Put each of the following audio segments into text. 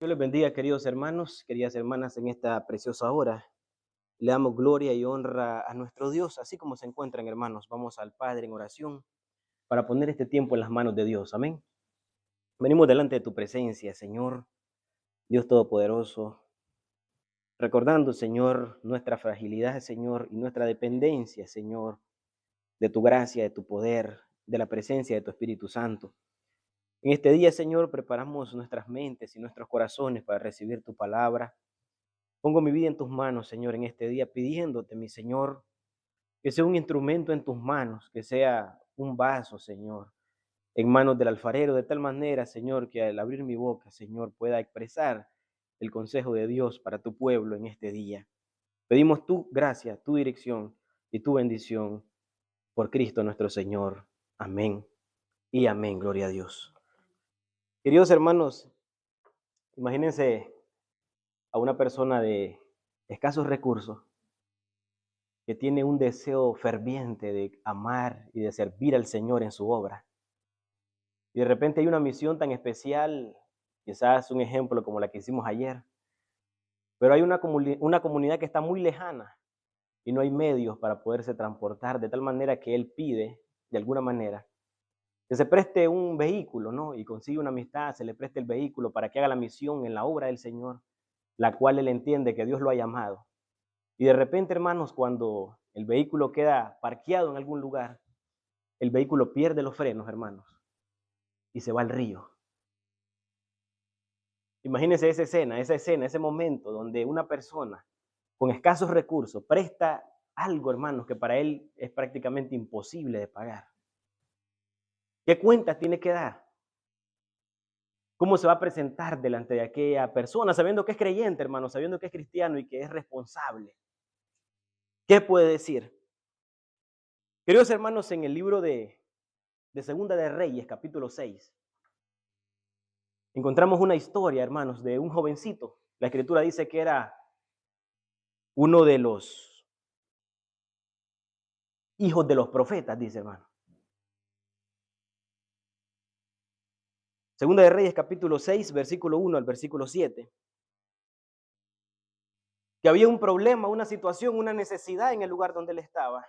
Dios les bendiga, queridos hermanos, queridas hermanas, en esta preciosa hora. Le damos gloria y honra a nuestro Dios, así como se encuentran, hermanos. Vamos al Padre en oración para poner este tiempo en las manos de Dios. Amén. Venimos delante de tu presencia, Señor, Dios Todopoderoso, recordando, Señor, nuestra fragilidad, Señor, y nuestra dependencia, Señor, de tu gracia, de tu poder, de la presencia de tu Espíritu Santo. En este día, Señor, preparamos nuestras mentes y nuestros corazones para recibir tu palabra. Pongo mi vida en tus manos, Señor, en este día, pidiéndote, mi Señor, que sea un instrumento en tus manos, que sea un vaso, Señor, en manos del alfarero, de tal manera, Señor, que al abrir mi boca, Señor, pueda expresar el consejo de Dios para tu pueblo en este día. Pedimos tu gracia, tu dirección y tu bendición por Cristo nuestro Señor. Amén y amén. Gloria a Dios. Queridos hermanos, imagínense a una persona de escasos recursos que tiene un deseo ferviente de amar y de servir al Señor en su obra. Y de repente hay una misión tan especial, quizás un ejemplo como la que hicimos ayer, pero hay una comunidad que está muy lejana y no hay medios para poderse transportar, de tal manera que él pide, de alguna manera, que se preste un vehículo, ¿no? Y consigue una amistad, se le preste el vehículo para que haga la misión en la obra del Señor, la cual él entiende que Dios lo ha llamado. Y de repente, hermanos, cuando el vehículo queda parqueado en algún lugar, el vehículo pierde los frenos, hermanos, y se va al río. Imagínense esa escena, ese momento donde una persona con escasos recursos presta algo, hermanos, que para él es prácticamente imposible de pagar. ¿Qué cuentas tiene que dar? ¿Cómo se va a presentar delante de aquella persona sabiendo que es creyente, hermano, sabiendo que es cristiano y que es responsable? ¿Qué puede decir? Queridos hermanos, en el libro de Segunda de Reyes, capítulo 6, encontramos una historia, hermanos, de un jovencito. La escritura dice que era uno de los hijos de los profetas, dice, hermano. Segunda de Reyes, capítulo 6, versículo 1 al versículo 7. Que había un problema, una situación, una necesidad en el lugar donde él estaba.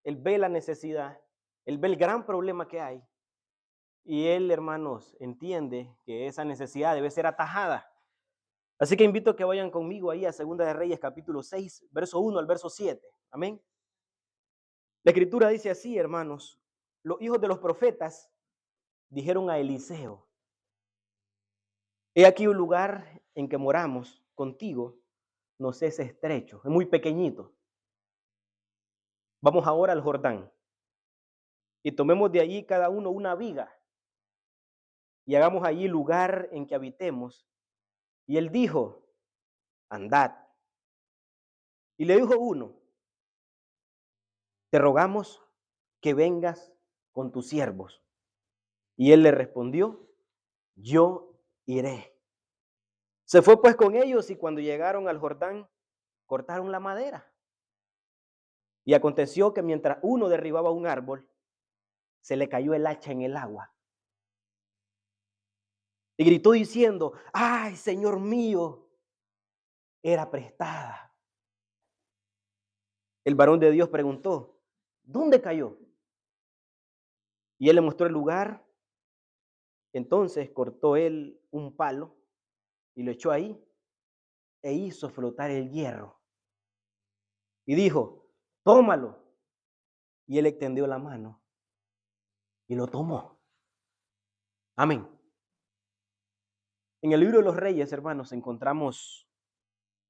Él ve la necesidad, él ve el gran problema que hay. Y él, hermanos, entiende que esa necesidad debe ser atajada. Así que invito a que vayan conmigo ahí a Segunda de Reyes, capítulo 6, verso 1 al verso 7. Amén. La escritura dice así, hermanos: los hijos de los profetas dijeron a Eliseo: he aquí un lugar en que moramos contigo, nos es estrecho, es muy pequeñito. Vamos ahora al Jordán y tomemos de allí cada uno una viga y hagamos allí lugar en que habitemos. Y él dijo: andad. Y le dijo uno: te rogamos que vengas con tus siervos. Y él le respondió: yo iré. Se fue pues con ellos, y cuando llegaron al Jordán, cortaron la madera. Y aconteció que mientras uno derribaba un árbol, se le cayó el hacha en el agua. Y gritó diciendo: ay, Señor mío, era prestada. El varón de Dios preguntó: ¿dónde cayó? Y él le mostró el lugar. Entonces cortó él un palo y lo echó ahí e hizo flotar el hierro. Y dijo: tómalo. Y él extendió la mano y lo tomó. Amén. En el libro de los Reyes, hermanos, encontramos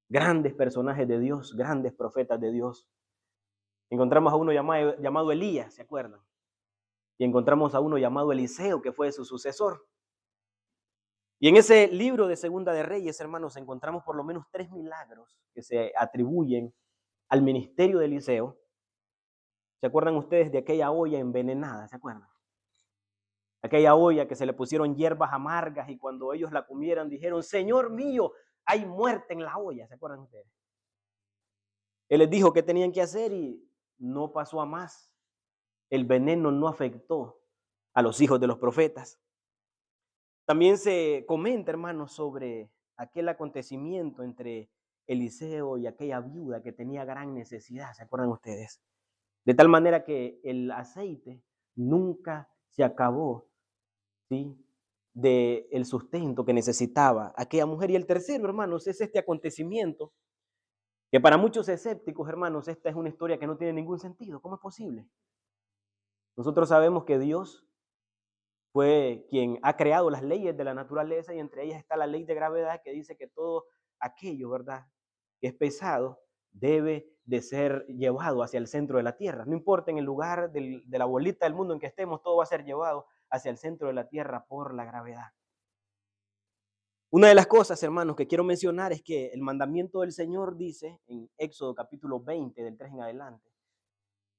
grandes personajes de Dios, grandes profetas de Dios. Encontramos a uno llamado Elías, ¿se acuerdan? Y encontramos a uno llamado Eliseo, que fue su sucesor. Y en ese libro de Segunda de Reyes, hermanos, encontramos por lo menos 3 milagros que se atribuyen al ministerio de Eliseo. ¿Se acuerdan ustedes de aquella olla envenenada? ¿Se acuerdan? Aquella olla que se le pusieron hierbas amargas y cuando ellos la comieran dijeron: Señor mío, hay muerte en la olla. ¿Se acuerdan ustedes? Él les dijo qué tenían que hacer y no pasó a más. El veneno no afectó a los hijos de los profetas. También se comenta, hermanos, sobre aquel acontecimiento entre Eliseo y aquella viuda que tenía gran necesidad, ¿se acuerdan ustedes? De tal manera que el aceite nunca se acabó, ¿sí? De el sustento que necesitaba aquella mujer. Y el tercero, hermanos, es este acontecimiento que para muchos escépticos, hermanos, esta es una historia que no tiene ningún sentido. ¿Cómo es posible? Nosotros sabemos que Dios fue quien ha creado las leyes de la naturaleza y entre ellas está la ley de gravedad que dice que todo aquello, ¿verdad?, que es pesado debe de ser llevado hacia el centro de la tierra. No importa en el lugar de la bolita del mundo en que estemos, todo va a ser llevado hacia el centro de la tierra por la gravedad. Una de las cosas, hermanos, que quiero mencionar es que el mandamiento del Señor dice en Éxodo capítulo 20, del 3 en adelante,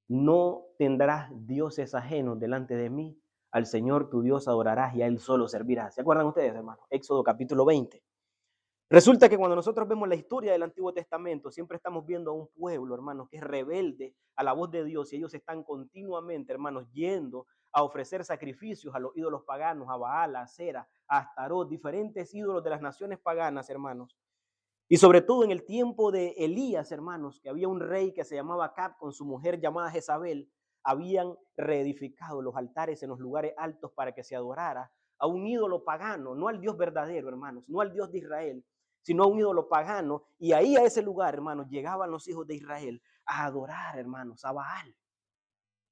no tendrás dioses ajenos delante de mí, al Señor tu Dios adorarás y a Él solo servirás. ¿Se acuerdan ustedes, hermanos? Éxodo capítulo 20. Resulta que cuando nosotros vemos la historia del Antiguo Testamento, siempre estamos viendo a un pueblo, hermanos, que es rebelde a la voz de Dios y ellos están continuamente, hermanos, yendo a ofrecer sacrificios a los ídolos paganos, a Baal, a Acera, a Astarot, diferentes ídolos de las naciones paganas, hermanos. Y sobre todo en el tiempo de Elías, hermanos, que había un rey que se llamaba Acab con su mujer llamada Jezabel, habían reedificado los altares en los lugares altos para que se adorara a un ídolo pagano, no al Dios verdadero, hermanos, no al Dios de Israel, sino a un ídolo pagano. Y ahí a ese lugar, hermanos, llegaban los hijos de Israel a adorar, hermanos, a Baal,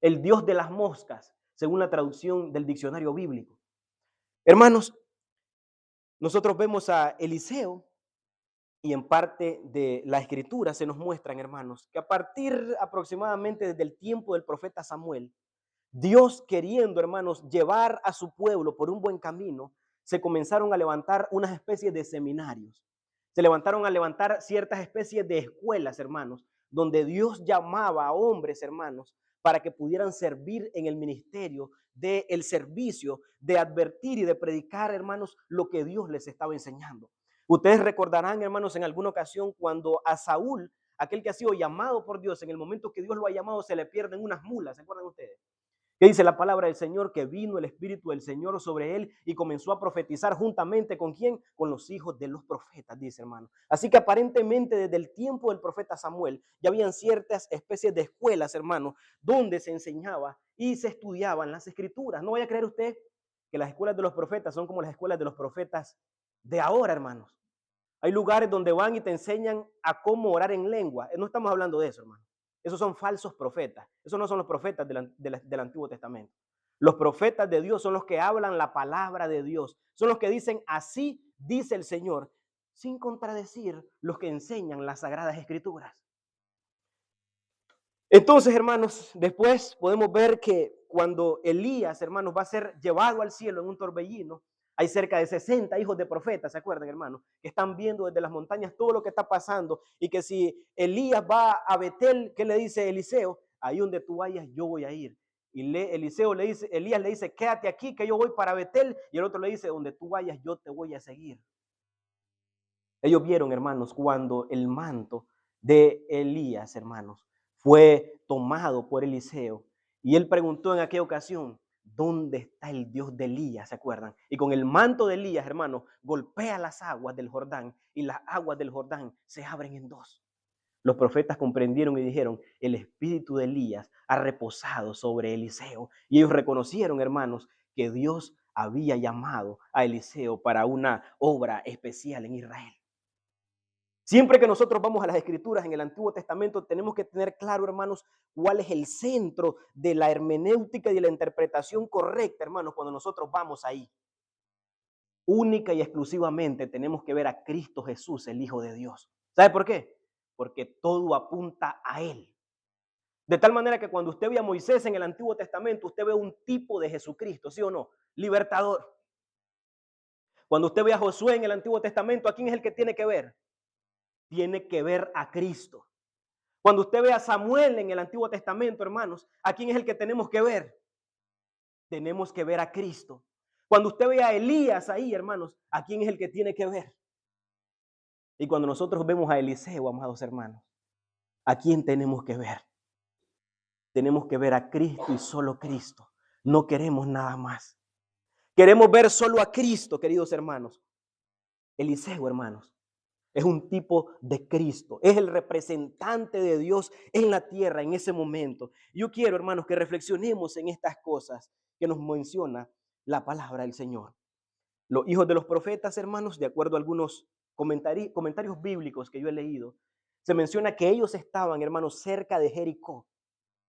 el Dios de las moscas, según la traducción del diccionario bíblico. Hermanos, nosotros vemos a Eliseo y en parte de la escritura se nos muestran, hermanos, que a partir aproximadamente desde el tiempo del profeta Samuel, Dios queriendo, hermanos, llevar a su pueblo por un buen camino, se comenzaron a levantar unas especies de seminarios. Se levantaron a levantar ciertas especies de escuelas, hermanos, donde Dios llamaba a hombres, hermanos, para que pudieran servir en el ministerio del servicio, de advertir y de predicar, hermanos, lo que Dios les estaba enseñando. Ustedes recordarán, hermanos, en alguna ocasión cuando a Saúl, aquel que ha sido llamado por Dios, en el momento que Dios lo ha llamado, se le pierden unas mulas, ¿se acuerdan ustedes? Que dice la palabra del Señor que vino el Espíritu del Señor sobre él y comenzó a profetizar juntamente con quién, con los hijos de los profetas, dice, hermano. Así que aparentemente desde el tiempo del profeta Samuel ya habían ciertas especies de escuelas, hermano, donde se enseñaba y se estudiaban las escrituras. No vaya a creer usted que las escuelas de los profetas son como las escuelas de los profetas de ahora, hermanos. Hay lugares donde van y te enseñan a cómo orar en lengua. No estamos hablando de eso, hermano. Esos son falsos profetas. Esos no son los profetas del Antiguo Testamento. Los profetas de Dios son los que hablan la palabra de Dios. Son los que dicen, así dice el Señor, sin contradecir los que enseñan las Sagradas Escrituras. Entonces, hermanos, después podemos ver que cuando Elías, hermanos, va a ser llevado al cielo en un torbellino, hay cerca de 60 hijos de profetas, ¿se acuerdan, hermanos? Que están viendo desde las montañas todo lo que está pasando y que si Elías va a Betel, ¿qué le dice Eliseo? Ahí donde tú vayas, yo voy a ir. Y Eliseo le dice, Elías le dice, quédate aquí que yo voy para Betel. Y el otro le dice, donde tú vayas, yo te voy a seguir. Ellos vieron, hermanos, cuando el manto de Elías, hermanos, fue tomado por Eliseo. Y él preguntó en aquella ocasión, ¿dónde está el Dios de Elías? ¿Se acuerdan? Y con el manto de Elías, hermanos, golpea las aguas del Jordán y las aguas del Jordán se abren en dos. Los profetas comprendieron y dijeron, el espíritu de Elías ha reposado sobre Eliseo. Y ellos reconocieron, hermanos, que Dios había llamado a Eliseo para una obra especial en Israel. Siempre que nosotros vamos a las escrituras en el Antiguo Testamento, tenemos que tener claro, hermanos, cuál es el centro de la hermenéutica y de la interpretación correcta, hermanos, cuando nosotros vamos ahí. Única y exclusivamente tenemos que ver a Cristo Jesús, el Hijo de Dios. ¿Sabe por qué? Porque todo apunta a Él. De tal manera que cuando usted ve a Moisés en el Antiguo Testamento, usted ve un tipo de Jesucristo, ¿sí o no? Libertador. Cuando usted ve a Josué en el Antiguo Testamento, ¿a quién es el que tiene que ver? Tiene que ver a Cristo. Cuando usted ve a Samuel en el Antiguo Testamento, hermanos, ¿a quién es el que tenemos que ver? Tenemos que ver a Cristo. Cuando usted ve a Elías ahí, hermanos, ¿a quién es el que tiene que ver? Y cuando nosotros vemos a Eliseo, amados hermanos, ¿a quién tenemos que ver? Tenemos que ver a Cristo y solo Cristo. No queremos nada más. Queremos ver solo a Cristo, queridos hermanos. Eliseo, hermanos, es un tipo de Cristo, es el representante de Dios en la tierra en ese momento. Yo quiero, hermanos, que reflexionemos en estas cosas que nos menciona la palabra del Señor. Los hijos de los profetas, hermanos, de acuerdo a algunos comentarios bíblicos que yo he leído, se menciona que ellos estaban, hermanos, cerca de Jericó.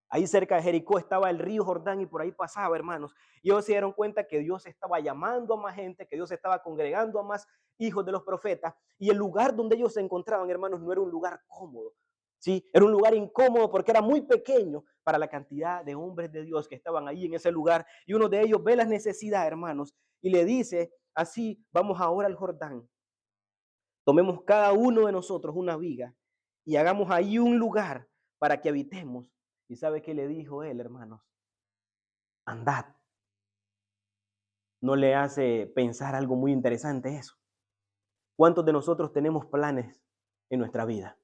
Ahí cerca de Jericó estaba el río Jordán y por ahí pasaba, hermanos. Y ellos se dieron cuenta que Dios estaba llamando a más gente, que Dios estaba congregando a más hijos de los profetas. Y el lugar donde ellos se encontraban, hermanos, no era un lugar cómodo. Sí, era un lugar incómodo porque era muy pequeño para la cantidad de hombres de Dios que estaban ahí en ese lugar. Y uno de ellos ve la necesidad, hermanos, y le dice así: vamos ahora al Jordán. Tomemos cada uno de nosotros una viga y hagamos ahí un lugar para que habitemos. ¿Y sabe qué le dijo él, hermanos? Andad. ¿No le hace pensar algo muy interesante eso? ¿Cuántos de nosotros tenemos planes en nuestra vida?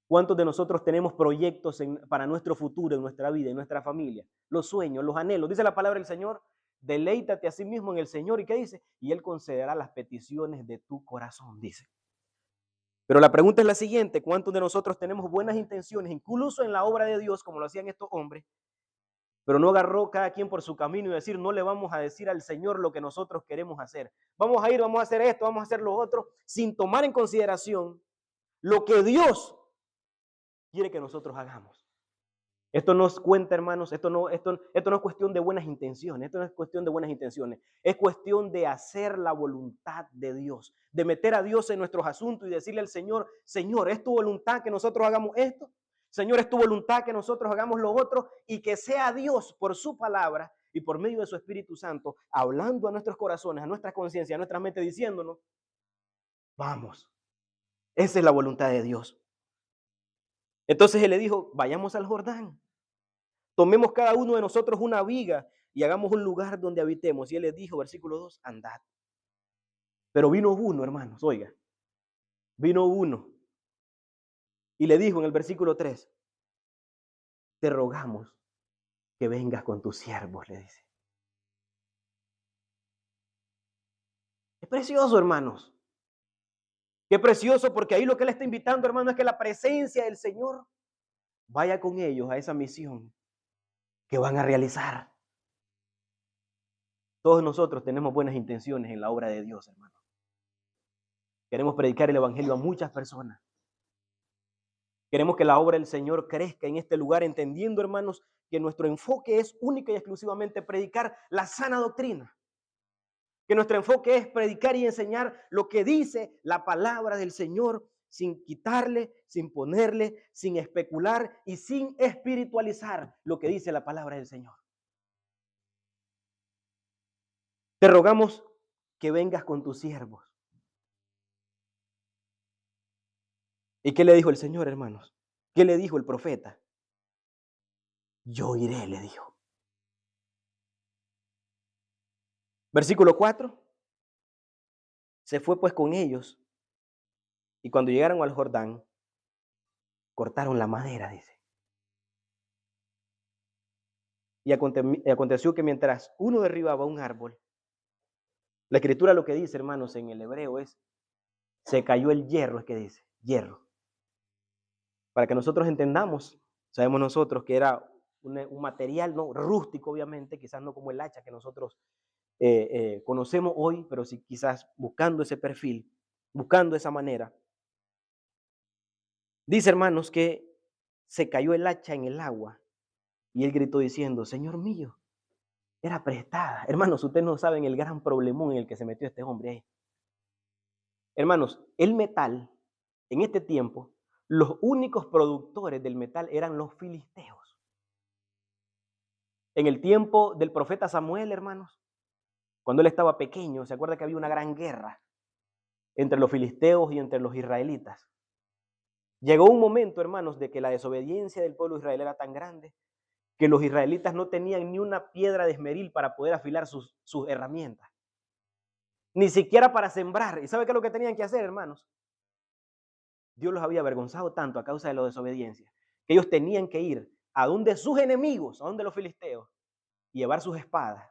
¿Cuántos de nosotros tenemos proyectos para nuestro futuro, en nuestra vida, en nuestra familia? Los sueños, los anhelos. Dice la palabra del Señor: deleítate a sí mismo en el Señor. ¿Y qué dice? Y Él concederá las peticiones de tu corazón, dice. Pero la pregunta es la siguiente: ¿cuántos de nosotros tenemos buenas intenciones, incluso en la obra de Dios, como lo hacían estos hombres, pero no agarró cada quien por su camino y decir: no le vamos a decir al Señor lo que nosotros queremos hacer? Vamos a ir, vamos a hacer esto, vamos a hacer lo otro, sin tomar en consideración lo que Dios quiere que nosotros hagamos. Esto nos cuenta, hermanos, esto no es cuestión de buenas intenciones, esto no es cuestión de buenas intenciones, es cuestión de hacer la voluntad de Dios, de meter a Dios en nuestros asuntos y decirle al Señor: Señor, ¿es tu voluntad que nosotros hagamos esto? Señor, ¿es tu voluntad que nosotros hagamos lo otro? Y que sea Dios por su palabra y por medio de su Espíritu Santo, hablando a nuestros corazones, a nuestra conciencia, a nuestra mente, diciéndonos: vamos, esa es la voluntad de Dios. Entonces Él le dijo: vayamos al Jordán. Tomemos cada uno de nosotros una viga y hagamos un lugar donde habitemos. Y Él les dijo, versículo 2, andad. Pero vino uno, hermanos, oiga, vino uno y le dijo en el versículo 3, te rogamos que vengas con tus siervos, le dice. Es precioso, hermanos. Qué precioso, porque ahí lo que Él está invitando, hermano, es que la presencia del Señor vaya con ellos a esa misión que van a realizar. Todos nosotros tenemos buenas intenciones en la obra de Dios, hermano. Queremos predicar el evangelio a muchas personas. Queremos que la obra del Señor crezca en este lugar, entendiendo, hermanos, que nuestro enfoque es única y exclusivamente predicar la sana doctrina. Que nuestro enfoque es predicar y enseñar lo que dice la palabra del Señor, sin quitarle, sin ponerle, sin especular y sin espiritualizar lo que dice la palabra del Señor. Te rogamos que vengas con tus siervos. ¿Y qué le dijo el Señor, hermanos? ¿Qué le dijo el profeta? Yo iré, le dijo. Versículo 4. Se fue pues con ellos y cuando llegaron al Jordán, cortaron la madera, dice. Y aconteció que mientras uno derribaba un árbol, la escritura lo que dice, hermanos, en el hebreo es, se cayó el hierro, es que dice, hierro. Para que nosotros entendamos, sabemos nosotros que era un material no rústico, obviamente, quizás no como el hacha que nosotros conocemos hoy, pero sí quizás buscando ese perfil, buscando esa manera. Dice, hermanos, que se cayó el hacha en el agua y él gritó diciendo, Señor mío, era prestada. Hermanos, ustedes no saben el gran problemón en el que se metió este hombre ahí. Hermanos, el metal, en este tiempo, los únicos productores del metal eran los filisteos. En el tiempo del profeta Samuel, hermanos, cuando él estaba pequeño, se acuerda que había una gran guerra entre los filisteos y entre los israelitas. Llegó un momento, hermanos, de que la desobediencia del pueblo israelí era tan grande que los israelitas no tenían ni una piedra de esmeril para poder afilar sus herramientas. Ni siquiera para sembrar. ¿Y sabe qué es lo que tenían que hacer, hermanos? Dios los había avergonzado tanto a causa de la desobediencia, que ellos tenían que ir a donde sus enemigos, a donde los filisteos, y llevar sus espadas,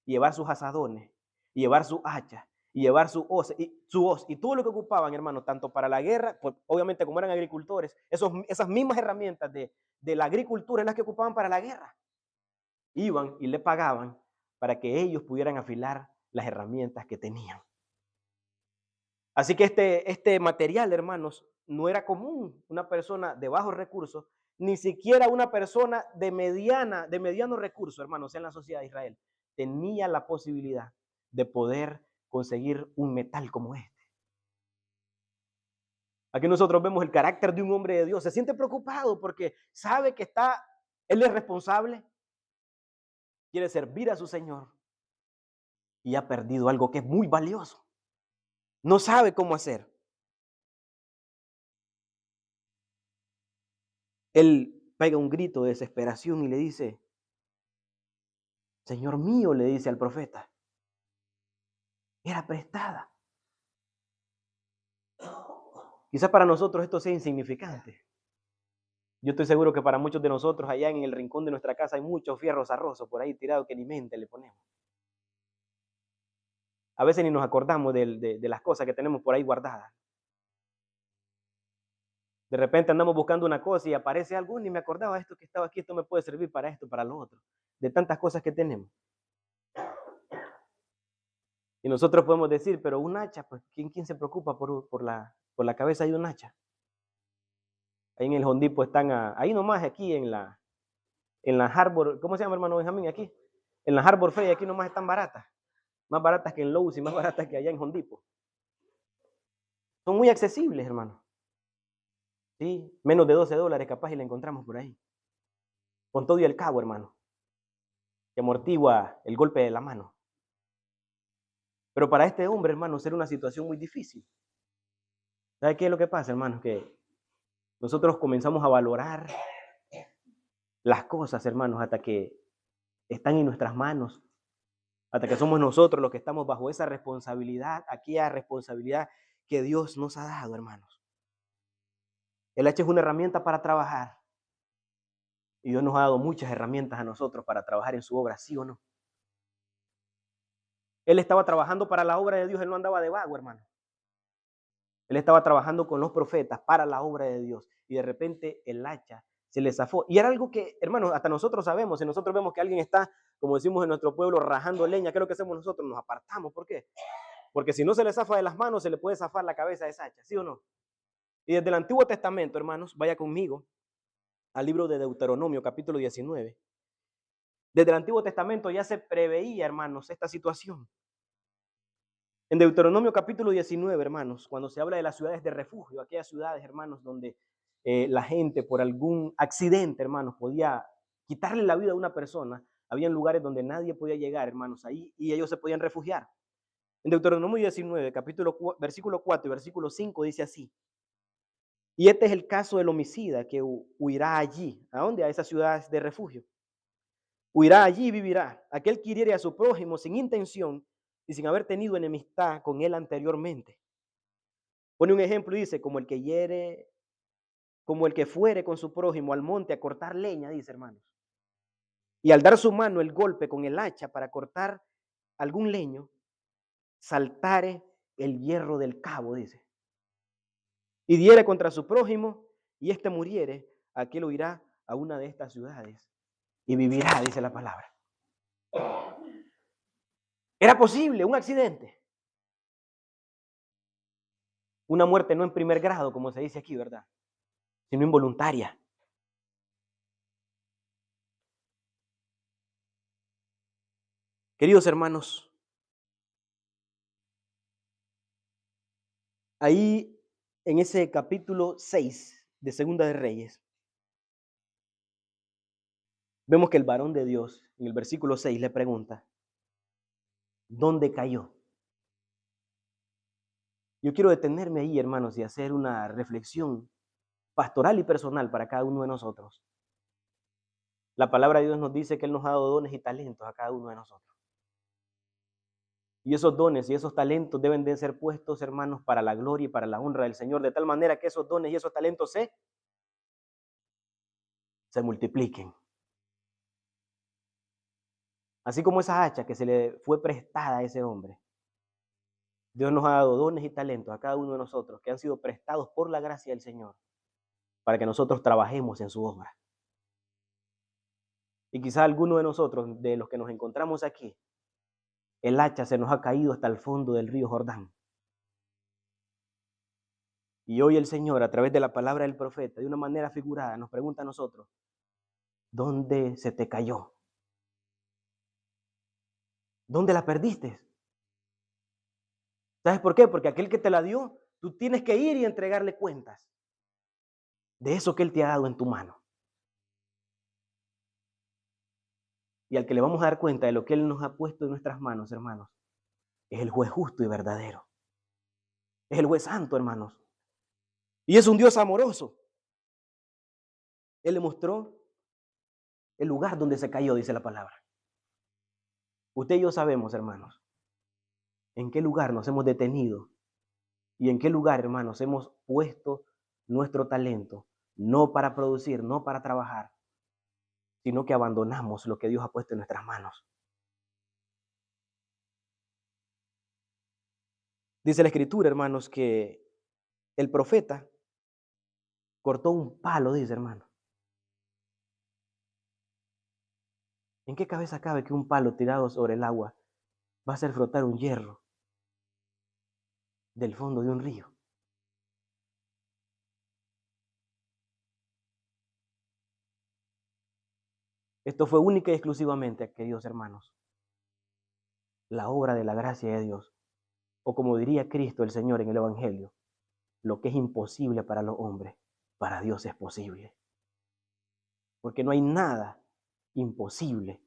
y llevar sus asadones, y llevar sus hachas, y llevar su hoz y todo lo que ocupaban, hermanos, tanto para la guerra, pues obviamente como eran agricultores, esas mismas herramientas de la agricultura es las que ocupaban para la guerra. Iban y le pagaban para que ellos pudieran afilar las herramientas que tenían. Así que este material, hermanos, no era común. Una persona de bajos recursos, ni siquiera una persona de mediano recurso, hermanos, en la sociedad de Israel, tenía la posibilidad de poder conseguir un metal como este. Aquí nosotros vemos el carácter de un hombre de Dios. Se siente preocupado porque sabe que él es responsable, quiere servir a su Señor y ha perdido algo que es muy valioso. No sabe cómo hacer. Él pega un grito de desesperación y le dice: Señor mío, le dice al profeta, era prestada. Quizás para nosotros esto sea insignificante. Yo estoy seguro que para muchos de nosotros allá en el rincón de nuestra casa hay muchos fierros arroz por ahí tirados que ni mente le ponemos. A veces ni nos acordamos de las cosas que tenemos por ahí guardadas. De repente andamos buscando una cosa y aparece algo, ni me acordaba esto que estaba aquí, esto me puede servir para esto, para lo otro. De tantas cosas que tenemos. Y nosotros podemos decir, pero un hacha, pues ¿quién se preocupa por la cabeza de un hacha? Ahí en el Hondipo están, ahí nomás aquí en la Harbor, ¿cómo se llama, hermano Benjamín? Aquí, en la Harbor Freight, aquí nomás están baratas. Más baratas que en Lowe's y más baratas que allá en Hondipo. Son muy accesibles, hermano. Sí, menos de $12 capaz y la encontramos por ahí. Con todo y el cabo, hermano, que amortigua el golpe de la mano. Pero para este hombre, hermano, era una situación muy difícil. ¿Sabe qué es lo que pasa, hermano? Que nosotros comenzamos a valorar las cosas, hermanos, hasta que están en nuestras manos, hasta que somos nosotros los que estamos bajo esa responsabilidad, aquella responsabilidad que Dios nos ha dado, hermanos. El hacha es una herramienta para trabajar. Y Dios nos ha dado muchas herramientas a nosotros para trabajar en su obra, ¿sí o no? Él estaba trabajando para la obra de Dios, él no andaba de vago, hermano. Él estaba trabajando con los profetas para la obra de Dios y de repente el hacha se le zafó. Y era algo que, hermanos, hasta nosotros sabemos, si nosotros vemos que alguien está, como decimos en nuestro pueblo, rajando leña, ¿qué es lo que hacemos nosotros? Nos apartamos. ¿Por qué? Porque si no se le zafa de las manos, se le puede zafar la cabeza de esa hacha, ¿sí o no? Y desde el Antiguo Testamento, hermanos, vaya conmigo al libro de Deuteronomio, capítulo 19. Desde el Antiguo Testamento ya se preveía, hermanos, esta situación. En Deuteronomio capítulo 19, hermanos, cuando se habla de las ciudades de refugio, aquellas ciudades, hermanos, donde la gente por algún accidente, hermanos, podía quitarle la vida a una persona, habían lugares donde nadie podía llegar, hermanos, ahí, y ellos se podían refugiar. En Deuteronomio 19, versículo 4 y versículo 5 dice así: y este es el caso del homicida que huirá allí. ¿A dónde? A esas ciudades de refugio. Huirá allí y vivirá. Aquel que hiriere a su prójimo sin intención y sin haber tenido enemistad con él anteriormente. Pone un ejemplo y dice, como el que fuere con su prójimo al monte a cortar leña, dice, hermanos. Y al dar su mano el golpe con el hacha para cortar algún leño, saltare el hierro del cabo, dice. Y diere contra su prójimo, y éste muriere, aquel huirá a una de estas ciudades y vivirá, dice la palabra. Era posible un accidente. Una muerte no en primer grado, como se dice aquí, ¿verdad? Sino involuntaria. Queridos hermanos, ahí en ese capítulo 6 de Segunda de Reyes, vemos que el varón de Dios, en el versículo 6, le pregunta, ¿dónde cayó? Yo quiero detenerme ahí, hermanos, y hacer una reflexión pastoral y personal para cada uno de nosotros. La palabra de Dios nos dice que Él nos ha dado dones y talentos a cada uno de nosotros. Y esos dones y esos talentos deben de ser puestos, hermanos, para la gloria y para la honra del Señor, de tal manera que esos dones y esos talentos se multipliquen. Así como esa hacha que se le fue prestada a ese hombre. Dios nos ha dado dones y talentos a cada uno de nosotros que han sido prestados por la gracia del Señor para que nosotros trabajemos en su obra. Y quizá alguno de nosotros, de los que nos encontramos aquí, el hacha se nos ha caído hasta el fondo del río Jordán. Y hoy el Señor, a través de la palabra del profeta, de una manera figurada, nos pregunta a nosotros, ¿dónde se te cayó? ¿Dónde la perdiste? ¿Sabes por qué? Porque aquel que te la dio, tú tienes que ir y entregarle cuentas de eso que Él te ha dado en tu mano. Y al que le vamos a dar cuenta de lo que Él nos ha puesto en nuestras manos, hermanos, es el juez justo y verdadero. Es el juez santo, hermanos. Y es un Dios amoroso. Él le mostró el lugar donde se cayó, dice la palabra. Usted y yo sabemos, hermanos, en qué lugar nos hemos detenido y en qué lugar, hermanos, hemos puesto nuestro talento, no para producir, no para trabajar, sino que abandonamos lo que Dios ha puesto en nuestras manos. Dice la Escritura, hermanos, que el profeta cortó un palo, dice, hermano. ¿En qué cabeza cabe que un palo tirado sobre el agua va a hacer flotar un hierro del fondo de un río? Esto fue única y exclusivamente, queridos hermanos, la obra de la gracia de Dios. O como diría Cristo el Señor en el Evangelio, lo que es imposible para los hombres, para Dios es posible. Porque no hay nada imposible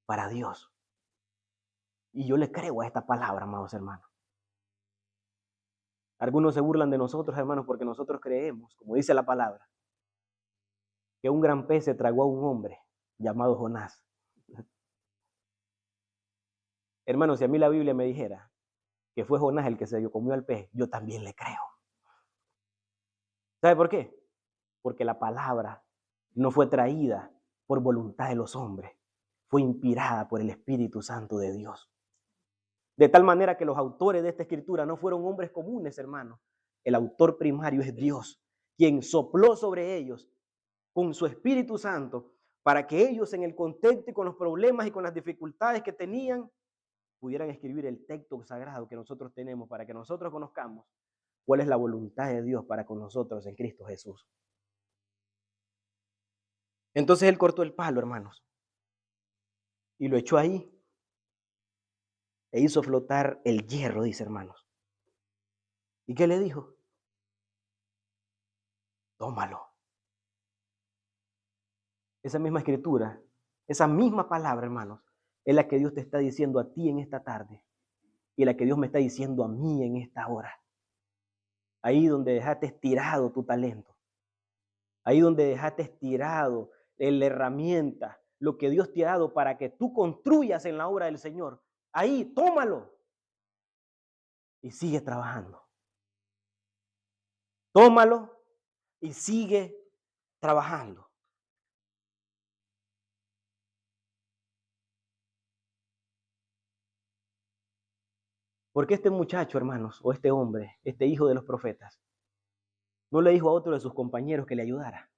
para Dios. Y yo le creo a esta palabra, amados hermanos. Algunos se burlan de nosotros, hermanos, porque nosotros creemos, como dice la palabra, que un gran pez se tragó a un hombre llamado Jonás. Hermanos, si a mí la Biblia me dijera que fue Jonás el que se comió al pez, yo también le creo. ¿Sabe por qué? Porque la palabra no fue traída por voluntad de los hombres, fue inspirada por el Espíritu Santo de Dios. De tal manera que los autores de esta escritura no fueron hombres comunes, hermanos. El autor primario es Dios, quien sopló sobre ellos con su Espíritu Santo para que ellos, en el contexto y con los problemas y con las dificultades que tenían, pudieran escribir el texto sagrado que nosotros tenemos para que nosotros conozcamos cuál es la voluntad de Dios para con nosotros en Cristo Jesús. Entonces él cortó el palo, hermanos, y lo echó ahí e hizo flotar el hierro, dice, hermanos. ¿Y qué le dijo? Tómalo. Esa misma escritura, esa misma palabra, hermanos, es la que Dios te está diciendo a ti en esta tarde y la que Dios me está diciendo a mí en esta hora. Ahí donde dejaste estirado tu talento, ahí donde dejaste estirado la herramienta, lo que Dios te ha dado para que tú construyas en la obra del Señor. Ahí, tómalo y sigue trabajando. Tómalo y sigue trabajando. Porque este muchacho, hermanos, o este hombre, este hijo de los profetas, no le dijo a otro de sus compañeros que le ayudara.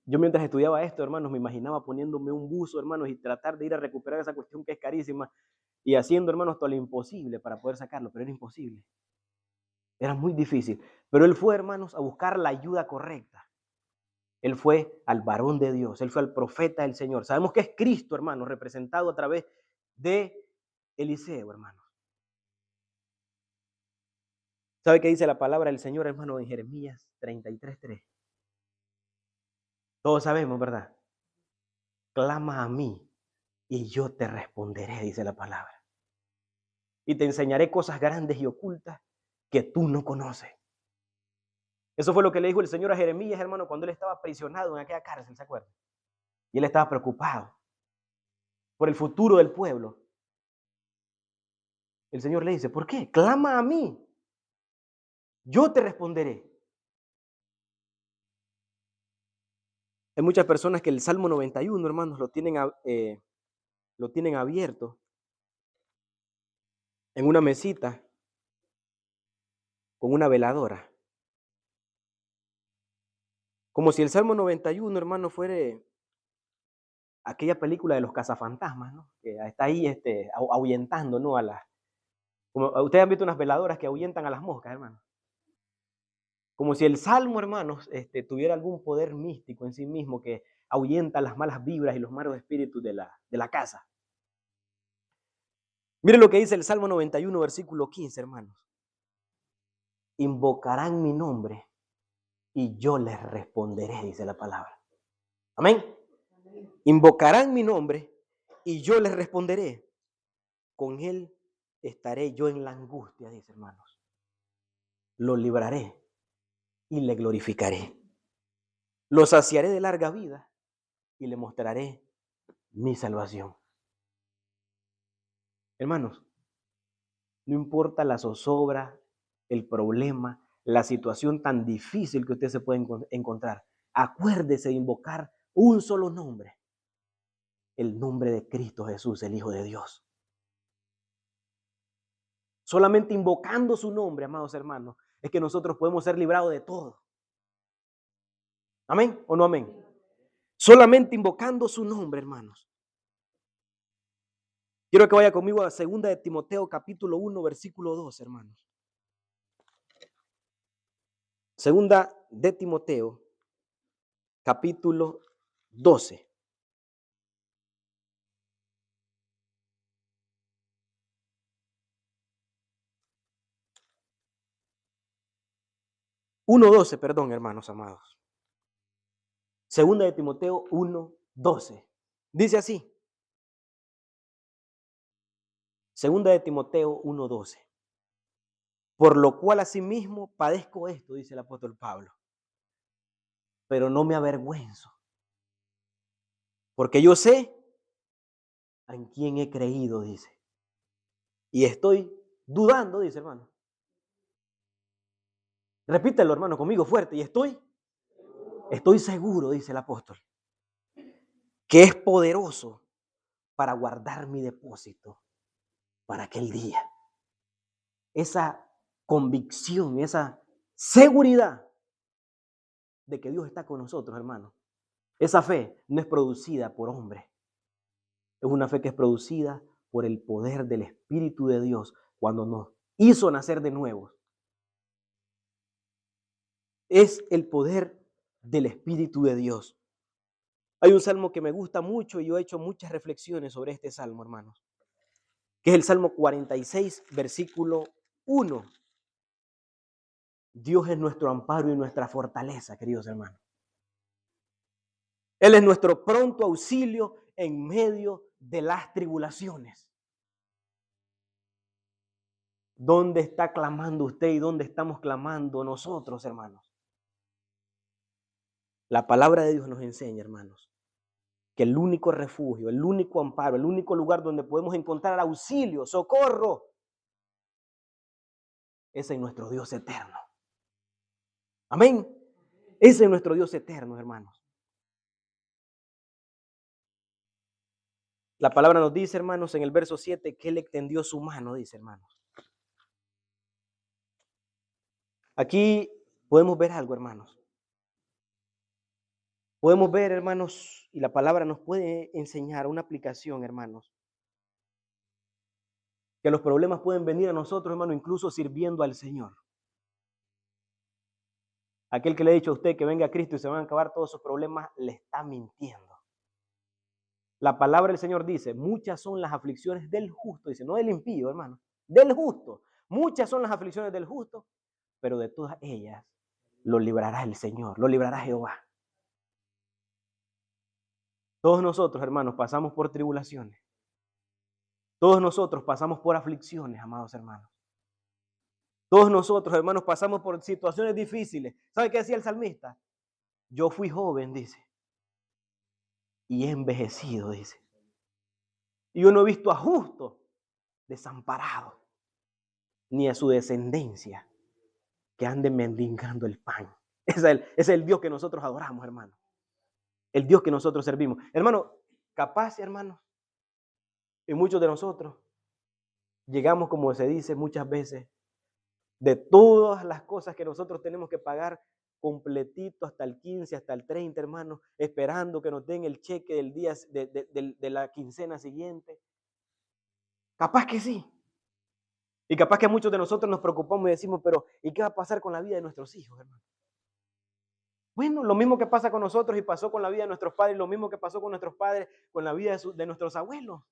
Yo mientras estudiaba esto, hermanos, me imaginaba poniéndome un buzo, hermanos, y tratar de ir a recuperar esa cuestión que es carísima y haciendo, hermanos, todo lo imposible para poder sacarlo, pero era imposible. Era muy difícil. Pero él fue, hermanos, a buscar la ayuda correcta. Él fue al varón de Dios, él fue al profeta del Señor. Sabemos que es Cristo, hermanos, representado a través de Eliseo, hermanos. ¿Sabe qué dice la palabra del Señor, hermano, en Jeremías 33:3? Todos sabemos, ¿verdad? Clama a mí y yo te responderé, dice la palabra. Y te enseñaré cosas grandes y ocultas que tú no conoces. Eso fue lo que le dijo el Señor a Jeremías, hermano, cuando él estaba aprisionado en aquella cárcel, ¿se acuerdan? Y él estaba preocupado por el futuro del pueblo. El Señor le dice, ¿por qué? Clama a mí, yo te responderé. Hay muchas personas que el Salmo 91, hermanos, lo tienen abierto en una mesita con una veladora. Como si el Salmo 91, hermano, fuera aquella película de los cazafantasmas, ¿no? Que está ahí ahuyentando, ¿no? Como ustedes han visto unas veladoras que ahuyentan a las moscas, hermano. Como si el Salmo, hermanos, tuviera algún poder místico en sí mismo que ahuyenta las malas vibras y los malos espíritus de la casa. Miren lo que dice el Salmo 91, versículo 15, hermanos. Invocarán mi nombre y yo les responderé, dice la palabra. Amén. Invocarán mi nombre y yo les responderé. Con él estaré yo en la angustia, dice, hermanos. Lo libraré y le glorificaré. Lo saciaré de larga vida y le mostraré mi salvación. Hermanos, no importa la zozobra, el problema, la situación tan difícil que usted se puede encontrar, acuérdese de invocar un solo nombre, el nombre de Cristo Jesús, el Hijo de Dios. Solamente invocando su nombre, amados hermanos, es que nosotros podemos ser librados de todo. ¿Amén o no amén? Solamente invocando su nombre, hermanos. Quiero que vaya conmigo a 2 de Timoteo, capítulo 1, versículo 2, hermanos. 2 de Timoteo, capítulo 12. 1:12, perdón, hermanos amados. 2 de Timoteo 1:12. Dice así. 2 de Timoteo 1:12. Por lo cual asimismo padezco esto, dice el apóstol Pablo. Pero no me avergüenzo. Porque yo sé en quién he creído, dice. Y estoy dudando, dice, hermano. Repítelo, hermano, conmigo fuerte. Y estoy seguro, dice el apóstol, que es poderoso para guardar mi depósito para aquel día. Esa convicción, esa seguridad de que Dios está con nosotros, hermano. Esa fe no es producida por hombre. Es una fe que es producida por el poder del Espíritu de Dios cuando nos hizo nacer de nuevo. Es el poder del Espíritu de Dios. Hay un salmo que me gusta mucho y yo he hecho muchas reflexiones sobre este salmo, hermanos, que es el Salmo 46, versículo 1. Dios es nuestro amparo y nuestra fortaleza, queridos hermanos. Él es nuestro pronto auxilio en medio de las tribulaciones. ¿Dónde está clamando usted y dónde estamos clamando nosotros, hermanos? La palabra de Dios nos enseña, hermanos, que el único refugio, el único amparo, el único lugar donde podemos encontrar auxilio, socorro, es en nuestro Dios eterno. Amén. Ese es nuestro Dios eterno, hermanos. La palabra nos dice, hermanos, en el verso 7, que Él extendió su mano, dice, hermanos. Aquí podemos ver algo, hermanos. Podemos ver, hermanos, y la palabra nos puede enseñar una aplicación, hermanos, que los problemas pueden venir a nosotros, hermano, incluso sirviendo al Señor. Aquel que le ha dicho a usted que venga a Cristo y se van a acabar todos sus problemas, le está mintiendo. La palabra del Señor dice, muchas son las aflicciones del justo, dice, no del impío, hermano, del justo. Muchas son las aflicciones del justo, pero de todas ellas lo librará el Señor, lo librará Jehová. Todos nosotros, hermanos, pasamos por tribulaciones. Todos nosotros pasamos por aflicciones, amados hermanos. Todos nosotros, hermanos, pasamos por situaciones difíciles. ¿Sabe qué decía el salmista? Yo fui joven, dice, y he envejecido, dice. Y yo no he visto a justo desamparado, ni a su descendencia que ande mendigando el pan. Ese es el Dios que nosotros adoramos, hermano. el Dios que nosotros servimos. Hermano, capaz, hermanos, y muchos de nosotros llegamos, como se dice muchas veces, de todas las cosas que nosotros tenemos que pagar completito hasta el 15, hasta el 30, hermanos, esperando que nos den el cheque del día de la quincena siguiente. Capaz que sí. Y capaz que muchos de nosotros nos preocupamos y decimos, pero ¿y qué va a pasar con la vida de nuestros hijos, hermano? Bueno, lo mismo que pasa con nosotros y pasó con la vida de nuestros padres, lo mismo que pasó con nuestros padres, con la vida de nuestros abuelos.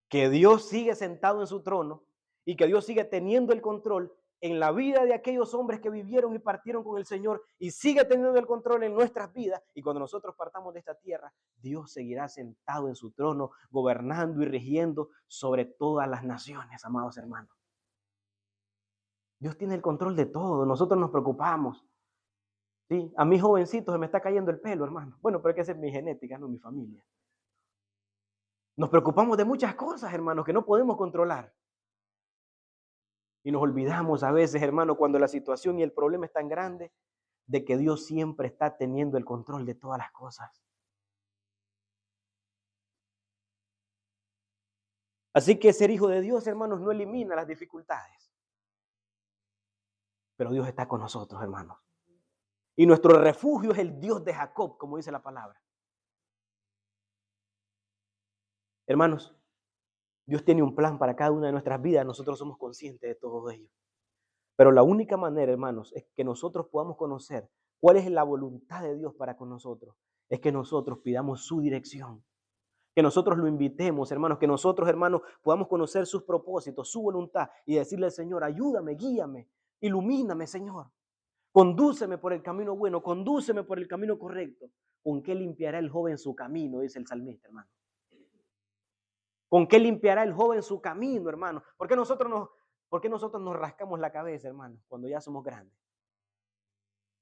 Que Dios sigue sentado en su trono y que Dios sigue teniendo el control en la vida de aquellos hombres que vivieron y partieron con el Señor y sigue teniendo el control en nuestras vidas. Y cuando nosotros partamos de esta tierra, Dios seguirá sentado en su trono, gobernando y rigiendo sobre todas las naciones, amados hermanos. Dios tiene el control de todo, nosotros nos preocupamos. ¿Sí? A mis jovencitos se me está cayendo el pelo, hermano. Bueno, pero es que esa es mi genética, no mi familia. Nos preocupamos de muchas cosas, hermanos, que no podemos controlar. Y nos olvidamos a veces, hermano, cuando la situación y el problema es tan grande, de que Dios siempre está teniendo el control de todas las cosas. Así que ser hijo de Dios, hermanos, no elimina las dificultades. Pero Dios está con nosotros, hermanos. Y nuestro refugio es el Dios de Jacob, como dice la palabra. Hermanos, Dios tiene un plan para cada una de nuestras vidas. Nosotros somos conscientes de todo ello. Pero la única manera, hermanos, es que nosotros podamos conocer cuál es la voluntad de Dios para con nosotros. Es que nosotros pidamos su dirección. Que nosotros lo invitemos, hermanos, que nosotros, hermanos, podamos conocer sus propósitos, su voluntad y decirle al Señor, ayúdame, guíame, ilumíname, Señor. Condúceme por el camino bueno, condúceme por el camino correcto. ¿Con qué limpiará el joven su camino? Dice el salmista, hermano. ¿Con qué limpiará el joven su camino, hermano? ¿Por qué nosotros nos rascamos la cabeza, hermano, cuando ya somos grandes?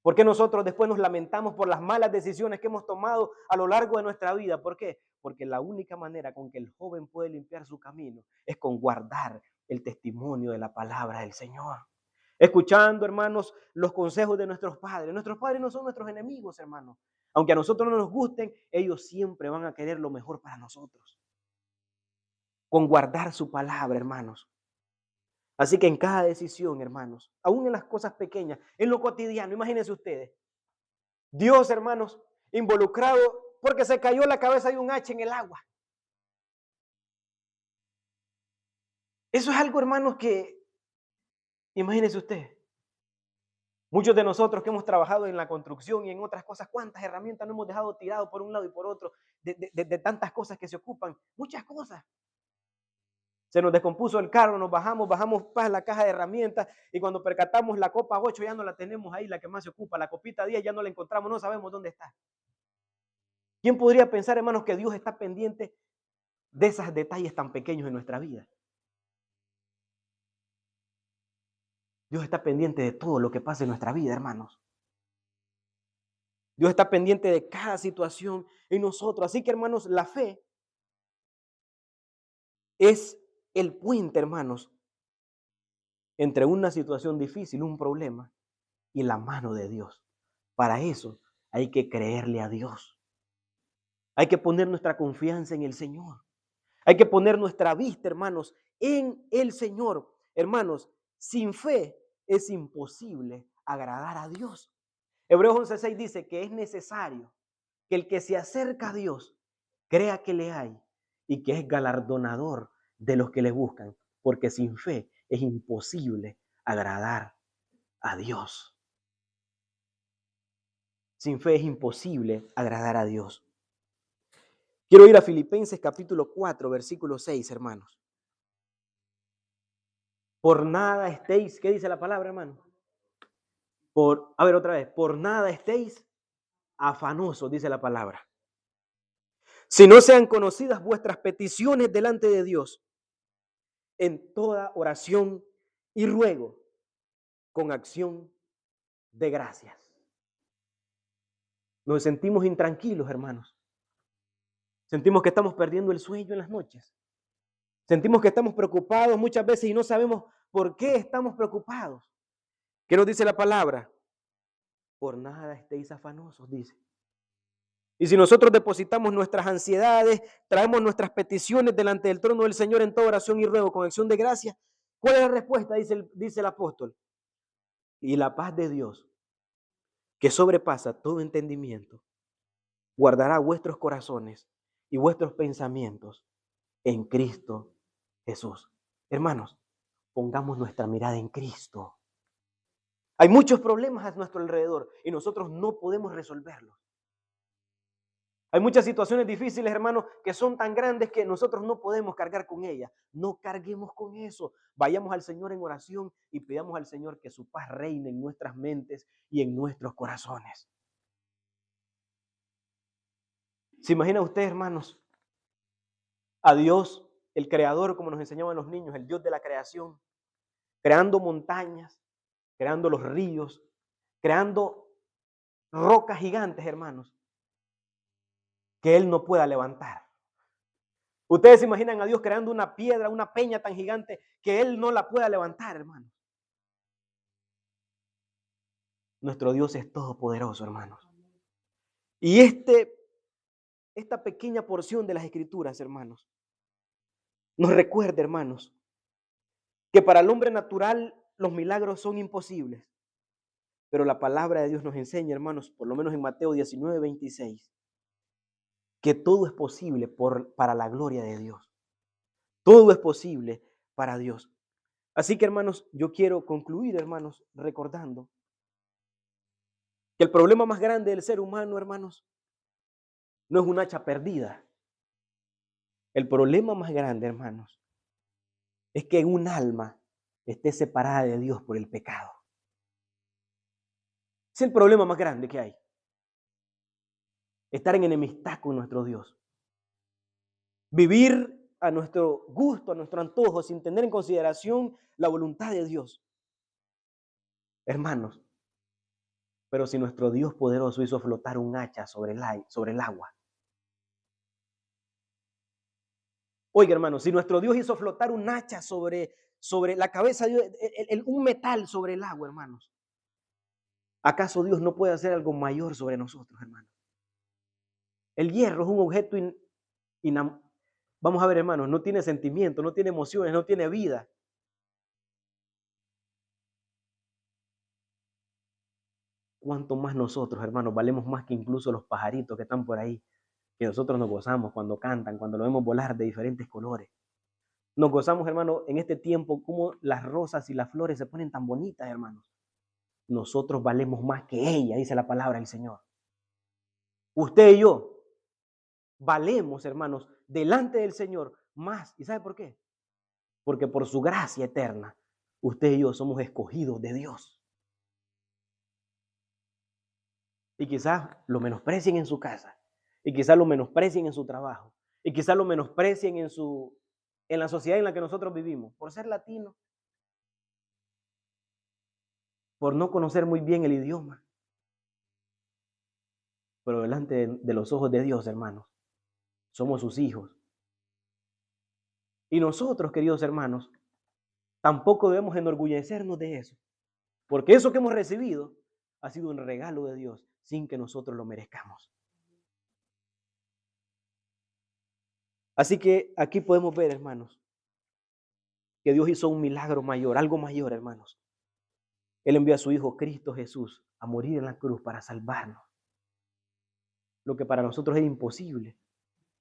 ¿Por qué nosotros después nos lamentamos por las malas decisiones que hemos tomado a lo largo de nuestra vida? ¿Por qué? Porque la única manera con que el joven puede limpiar su camino es con guardar el testimonio de la palabra del Señor. Escuchando, hermanos, los consejos de nuestros padres. Nuestros padres no son nuestros enemigos, hermanos. Aunque a nosotros no nos gusten, ellos siempre van a querer lo mejor para nosotros. Con guardar su palabra, hermanos. Así que en cada decisión, hermanos, aún en las cosas pequeñas, en lo cotidiano, imagínense ustedes, Dios, hermanos, involucrado porque se cayó la cabeza de un hacha en el agua. Eso es algo, hermanos, que, imagínense usted, muchos de nosotros que hemos trabajado en la construcción y en otras cosas, ¿cuántas herramientas no hemos dejado tirado por un lado y por otro de tantas cosas que se ocupan? Muchas cosas. Se nos descompuso el carro, nos bajamos para la caja de herramientas y cuando percatamos la copa 8 ya no la tenemos ahí, la que más se ocupa, la copita 10 ya no la encontramos, no sabemos dónde está. ¿Quién podría pensar, hermanos, que Dios está pendiente de esos detalles tan pequeños en nuestra vida? Dios está pendiente de todo lo que pasa en nuestra vida, hermanos. Dios está pendiente de cada situación en nosotros. Así que, hermanos, la fe es el puente, hermanos, entre una situación difícil, un problema, y la mano de Dios. Para eso hay que creerle a Dios. Hay que poner nuestra confianza en el Señor. Hay que poner nuestra vista, hermanos, en el Señor. Hermanos, sin fe es imposible agradar a Dios. Hebreos 11:6 dice que es necesario que el que se acerca a Dios crea que le hay y que es galardonador de los que le buscan, porque sin fe es imposible agradar a Dios. Sin fe es imposible agradar a Dios. Quiero ir a Filipenses capítulo 4, versículo 6, hermanos. Por nada estéis, ¿qué dice la palabra, hermano? A ver otra vez, por nada estéis afanosos, dice la palabra. Si no sean conocidas vuestras peticiones delante de Dios, en toda oración y ruego, con acción de gracias. Nos sentimos intranquilos, hermanos. Sentimos que estamos perdiendo el sueño en las noches. Sentimos que estamos preocupados muchas veces y no sabemos por qué estamos preocupados. ¿Qué nos dice la palabra? Por nada estéis afanosos, dice. Y si nosotros depositamos nuestras ansiedades, traemos nuestras peticiones delante del trono del Señor en toda oración y ruego con acción de gracia, ¿cuál es la respuesta? Dice el apóstol. Y la paz de Dios, que sobrepasa todo entendimiento, guardará vuestros corazones y vuestros pensamientos en Cristo Jesús. Hermanos, pongamos nuestra mirada en Cristo. Hay muchos problemas a nuestro alrededor y nosotros no podemos resolverlos. Hay muchas situaciones difíciles, hermanos, que son tan grandes que nosotros no podemos cargar con ellas. No carguemos con eso. Vayamos al Señor en oración y pidamos al Señor que su paz reine en nuestras mentes y en nuestros corazones. ¿Se imagina usted, hermanos, a Dios, el Creador, como nos enseñaban los niños, el Dios de la creación, creando montañas, creando los ríos, creando rocas gigantes, hermanos, que Él no pueda levantar? Ustedes se imaginan a Dios creando una piedra, una peña tan gigante que Él no la pueda levantar, hermanos. Nuestro Dios es todopoderoso, hermanos. Y esta pequeña porción de las Escrituras, hermanos, nos recuerda, hermanos, que para el hombre natural los milagros son imposibles. Pero la palabra de Dios nos enseña, hermanos, por lo menos en Mateo 19:26, que todo es posible para la gloria de Dios. Todo es posible para Dios. Así que, hermanos, yo quiero concluir, hermanos, recordando que el problema más grande del ser humano, hermanos, no es un hacha perdida. El problema más grande, hermanos, es que un alma esté separada de Dios por el pecado. Es el problema más grande que hay. Estar en enemistad con nuestro Dios. Vivir a nuestro gusto, a nuestro antojo, sin tener en consideración la voluntad de Dios. Hermanos, pero si nuestro Dios poderoso hizo flotar un hacha sobre el agua. Oiga, hermanos, si nuestro Dios hizo flotar un hacha sobre la cabeza de Dios, un metal sobre el agua, hermanos, ¿acaso Dios no puede hacer algo mayor sobre nosotros, hermanos? El hierro es un objeto vamos a ver, hermanos, no tiene sentimientos, no tiene emociones, no tiene vida. ¿Cuánto más nosotros, hermanos, valemos más que incluso los pajaritos que están por ahí, que nosotros nos gozamos cuando cantan, cuando lo vemos volar de diferentes colores? Nos gozamos, hermanos, en este tiempo, como las rosas y las flores se ponen tan bonitas, hermanos. Nosotros valemos más que ella, dice la palabra del Señor. Usted y yo valemos, hermanos, delante del Señor más. ¿Y sabe por qué? Porque por su gracia eterna, usted y yo somos escogidos de Dios. Y quizás lo menosprecien en su casa, y quizás lo menosprecien en su trabajo, y quizás lo menosprecien en la sociedad en la que nosotros vivimos, por ser latino, por no conocer muy bien el idioma. Pero delante de los ojos de Dios, hermanos, somos sus hijos. Y nosotros, queridos hermanos, tampoco debemos enorgullecernos de eso, porque eso que hemos recibido ha sido un regalo de Dios sin que nosotros lo merezcamos. Así que aquí podemos ver, hermanos, que Dios hizo un milagro mayor, algo mayor, hermanos. Él envió a su Hijo Cristo Jesús a morir en la cruz para salvarnos. Lo que para nosotros es imposible,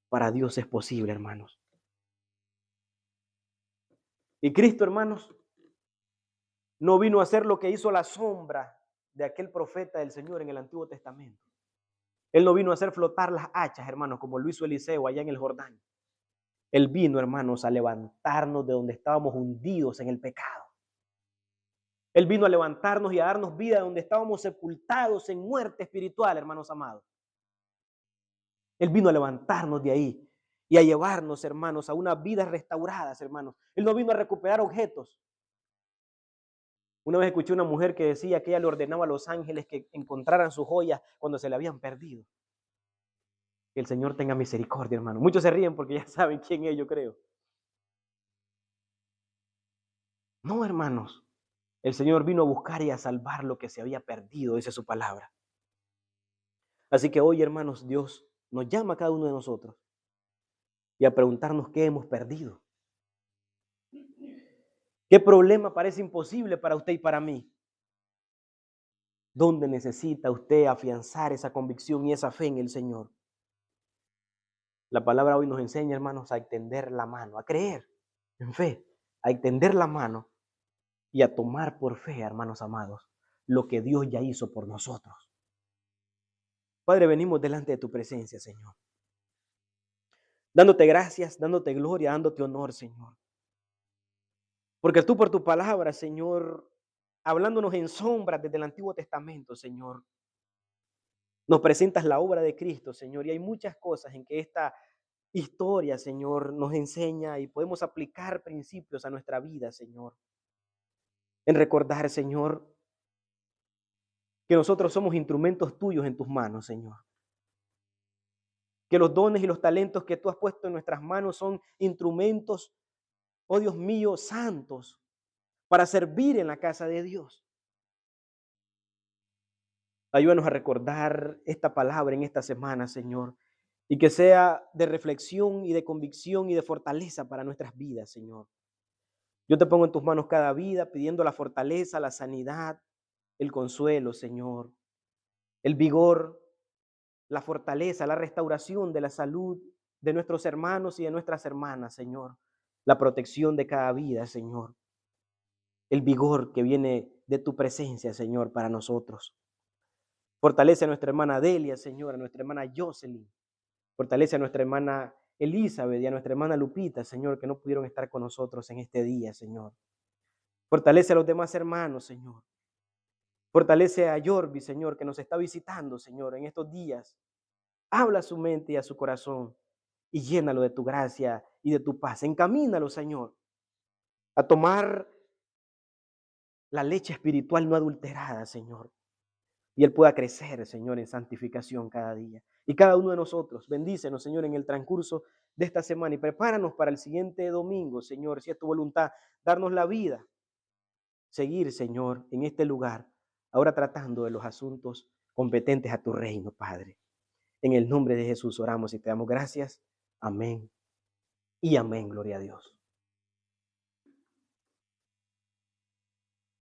para Dios es posible, hermanos. Y Cristo, hermanos, no vino a hacer lo que hizo la sombra de aquel profeta del Señor en el Antiguo Testamento. Él no vino a hacer flotar las hachas, hermanos, como lo hizo Eliseo allá en el Jordán. Él vino, hermanos, a levantarnos de donde estábamos hundidos en el pecado. Él vino a levantarnos y a darnos vida donde estábamos sepultados en muerte espiritual, hermanos amados. Él vino a levantarnos de ahí y a llevarnos, hermanos, a una vida restaurada, hermanos. Él no vino a recuperar objetos. Una vez escuché una mujer que decía que ella le ordenaba a los ángeles que encontraran sus joyas cuando se le habían perdido. Que el Señor tenga misericordia, hermano. Muchos se ríen porque ya saben quién es, yo creo. No, hermanos. El Señor vino a buscar y a salvar lo que se había perdido, dice su palabra. Así que hoy, hermanos, Dios nos llama a cada uno de nosotros y a preguntarnos qué hemos perdido. ¿Qué problema parece imposible para usted y para mí? ¿Dónde necesita usted afianzar esa convicción y esa fe en el Señor? La palabra hoy nos enseña, hermanos, a extender la mano, a creer en fe, a extender la mano y a tomar por fe, hermanos amados, lo que Dios ya hizo por nosotros. Padre, venimos delante de tu presencia, Señor, dándote gracias, dándote gloria, dándote honor, Señor. Porque tú por tu palabra, Señor, hablándonos en sombras desde el Antiguo Testamento, Señor, nos presentas la obra de Cristo, Señor, y hay muchas cosas en que esta historia, Señor, nos enseña y podemos aplicar principios a nuestra vida, Señor. En recordar, Señor, que nosotros somos instrumentos tuyos en tus manos, Señor. Que los dones y los talentos que tú has puesto en nuestras manos son instrumentos, oh Dios mío, santos, para servir en la casa de Dios. Ayúdanos a recordar esta palabra en esta semana, Señor, y que sea de reflexión y de convicción y de fortaleza para nuestras vidas, Señor. Yo te pongo en tus manos cada vida, pidiendo la fortaleza, la sanidad, el consuelo, Señor, el vigor, la fortaleza, la restauración de la salud de nuestros hermanos y de nuestras hermanas, Señor. La protección de cada vida, Señor. El vigor que viene de tu presencia, Señor, para nosotros. Fortalece a nuestra hermana Delia, Señor, a nuestra hermana Jocelyn. Fortalece a nuestra hermana Elizabeth y a nuestra hermana Lupita, Señor, que no pudieron estar con nosotros en este día, Señor. Fortalece a los demás hermanos, Señor. Fortalece a Jorvi, Señor, que nos está visitando, Señor, en estos días. Habla a su mente y a su corazón y llénalo de tu gracia y de tu paz. Encamínalo, Señor, a tomar la leche espiritual no adulterada, Señor. Y Él pueda crecer, Señor, en santificación cada día. Y cada uno de nosotros, bendícenos, Señor, en el transcurso de esta semana y prepáranos para el siguiente domingo, Señor, si es tu voluntad, darnos la vida, seguir, Señor, en este lugar, ahora tratando de los asuntos competentes a tu reino, Padre. En el nombre de Jesús oramos y te damos gracias. Amén y amén, gloria a Dios.